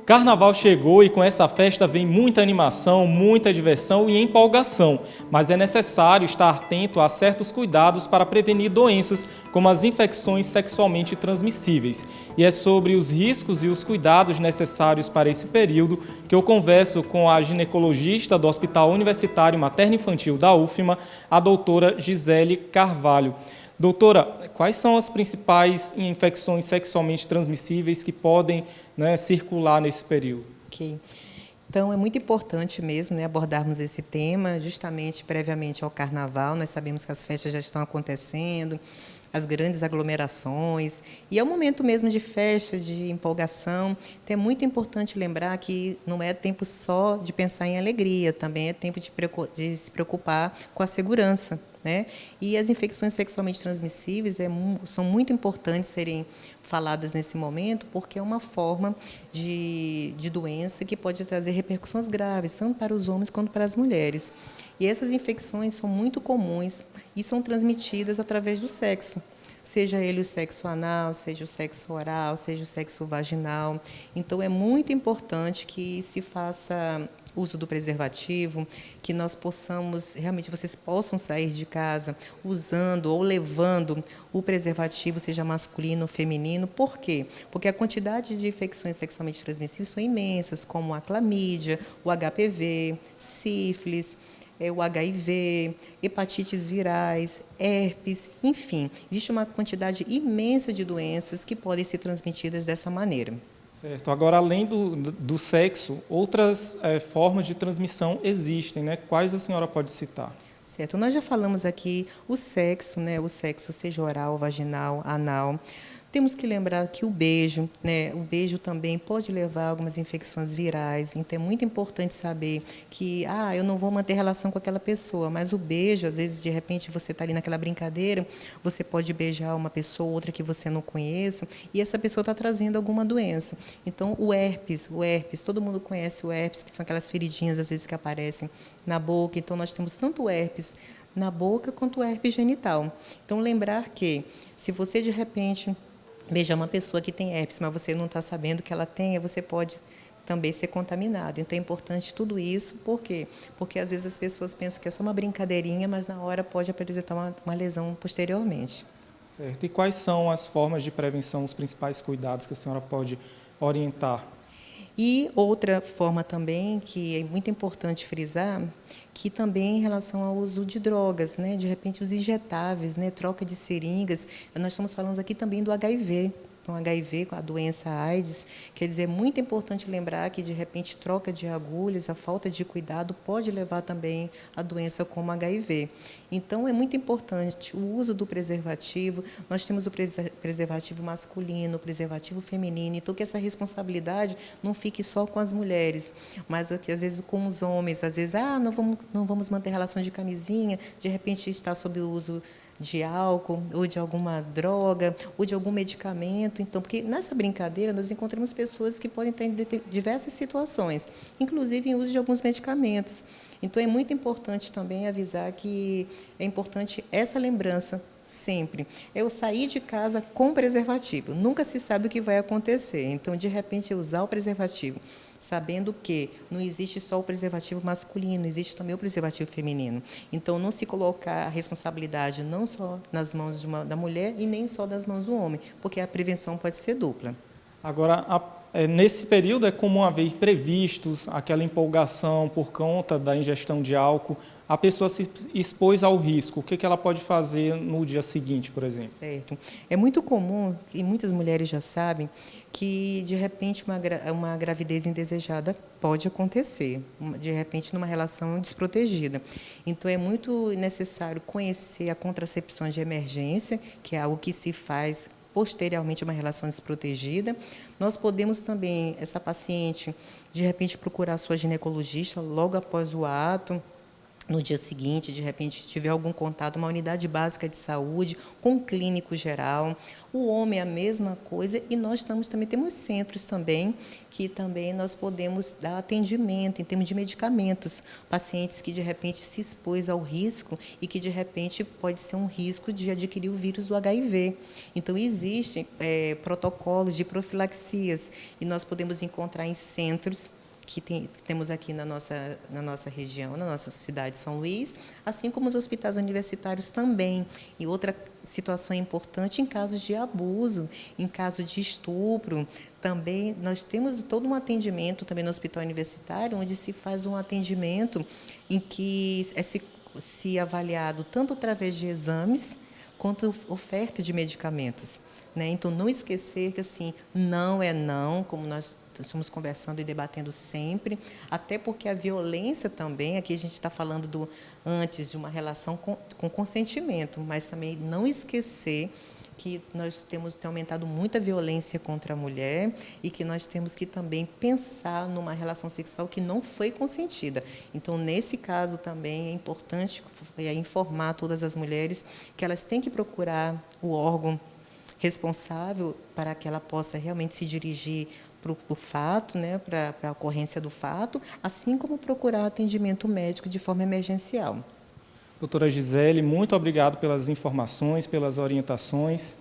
Carnaval chegou e com essa festa vem muita animação, muita diversão e empolgação, mas é necessário estar atento a certos cuidados para prevenir doenças como as infecções sexualmente transmissíveis. E é sobre os riscos e os cuidados necessários para esse período que eu converso com a ginecologista do Hospital Universitário Materno-Infantil da UFMA, a doutora Gisele Carvalho. Doutora, quais são as principais infecções sexualmente transmissíveis que podem, circular nesse período? Ok. Então, é muito importante mesmo, abordarmos esse tema justamente previamente ao Carnaval. Nós sabemos que as festas já estão acontecendo, as grandes aglomerações, e é um momento mesmo de festa, de empolgação. Então, é muito importante lembrar que não é tempo só de pensar em alegria, também é tempo de se preocupar com a segurança. E as infecções sexualmente transmissíveis são muito importantes serem faladas nesse momento, porque é uma forma de doença que pode trazer repercussões graves, tanto para os homens quanto para as mulheres. E essas infecções são muito comuns e são transmitidas através do sexo, seja ele o sexo anal, seja o sexo oral, seja o sexo vaginal. Então, é muito importante que se faça uso do preservativo, que nós possamos, realmente vocês possam sair de casa usando ou levando o preservativo, seja masculino ou feminino. Por quê? Porque a quantidade de infecções sexualmente transmissíveis são imensas, como a clamídia, o HPV, sífilis, o HIV, hepatites virais, herpes, enfim, existe uma quantidade imensa de doenças que podem ser transmitidas dessa maneira. Certo. Agora, além do sexo, outras formas de transmissão existem, Quais a senhora pode citar? Certo. Nós já falamos aqui o sexo seja oral, vaginal, anal. Temos que lembrar que o beijo também pode levar a algumas infecções virais. Então, é muito importante saber que, eu não vou manter relação com aquela pessoa, mas o beijo, às vezes, de repente, você está ali naquela brincadeira, você pode beijar uma pessoa, outra que você não conheça, e essa pessoa está trazendo alguma doença. Então, o herpes, todo mundo conhece o herpes, que são aquelas feridinhas, às vezes, que aparecem na boca. Então, nós temos tanto o herpes na boca quanto o herpes genital. Então, lembrar que, se você, de repente, beijar uma pessoa que tem herpes, mas você não está sabendo que ela tem, você pode também ser contaminado. Então, é importante tudo isso. Por quê? Porque, às vezes, as pessoas pensam que é só uma brincadeirinha, mas, na hora, pode apresentar uma lesão posteriormente. Certo. E quais são as formas de prevenção, os principais cuidados que a senhora pode orientar? E outra forma também, que é muito importante frisar, que também em relação ao uso de drogas, de repente os injetáveis, troca de seringas. Nós estamos falando aqui também do HIV. Então, HIV, com a doença AIDS, quer dizer, é muito importante lembrar que, de repente, troca de agulhas, a falta de cuidado pode levar também a doença como HIV. Então, é muito importante o uso do preservativo. Nós temos o preservativo masculino, o preservativo feminino, então que essa responsabilidade não fique só com as mulheres, mas que, às vezes, com os homens. Às vezes, não vamos manter relação de camisinha, de repente está sob o uso de álcool, ou de alguma droga, ou de algum medicamento. Então, porque nessa brincadeira nós encontramos pessoas que podem estar em diversas situações, inclusive em uso de alguns medicamentos. Então, é muito importante também avisar que é importante essa lembrança sempre. Eu sair de casa com preservativo. Nunca se sabe o que vai acontecer. Então, de repente, usar o preservativo, sabendo que não existe só o preservativo masculino, existe também o preservativo feminino. Então, não se colocar a responsabilidade não só nas mãos da mulher e nem só das mãos do homem, porque a prevenção pode ser dupla. Agora, nesse período é comum haver imprevistos, aquela empolgação por conta da ingestão de álcool, a pessoa se expôs ao risco. O que ela pode fazer no dia seguinte, por exemplo? Certo. É muito comum, e muitas mulheres já sabem, que, de repente, uma gravidez indesejada pode acontecer, de repente, numa relação desprotegida. Então, é muito necessário conhecer a contracepção de emergência, que é algo que se faz posteriormente uma relação desprotegida. Nós podemos também, essa paciente, de repente, procurar sua ginecologista logo após o ato, no dia seguinte, de repente, tiver algum contato, uma unidade básica de saúde, com um clínico geral. O homem é a mesma coisa, e nós também temos centros também, que também nós podemos dar atendimento em termos de medicamentos, pacientes que de repente se expôs ao risco e que de repente pode ser um risco de adquirir o vírus do HIV. Então, existem protocolos de profilaxias, e nós podemos encontrar em centros que temos aqui na nossa região, na nossa cidade de São Luís, assim como os hospitais universitários também. E outra situação importante, em casos de abuso, em caso de estupro, também nós temos todo um atendimento também no hospital universitário, onde se faz um atendimento em que se avaliado tanto através de exames, quanto oferta de medicamentos, né? Então, não esquecer que assim, não é não, como nós estamos conversando e debatendo sempre, até porque a violência também, aqui a gente está falando antes de uma relação com consentimento, mas também não esquecer que nós temos aumentado muito a violência contra a mulher e que nós temos que também pensar numa relação sexual que não foi consentida. Então, nesse caso também é importante informar todas as mulheres que elas têm que procurar o órgão responsável para que ela possa realmente se dirigir para o fato, né, para a ocorrência do fato, assim como procurar atendimento médico de forma emergencial. Doutora Gisele, muito obrigado pelas informações, pelas orientações.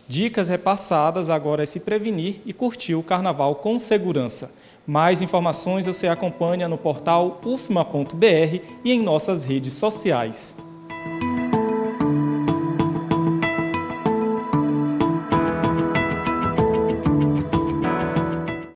Dicas repassadas, agora é se prevenir e curtir o Carnaval com segurança. Mais informações você acompanha no portal ufma.br e em nossas redes sociais.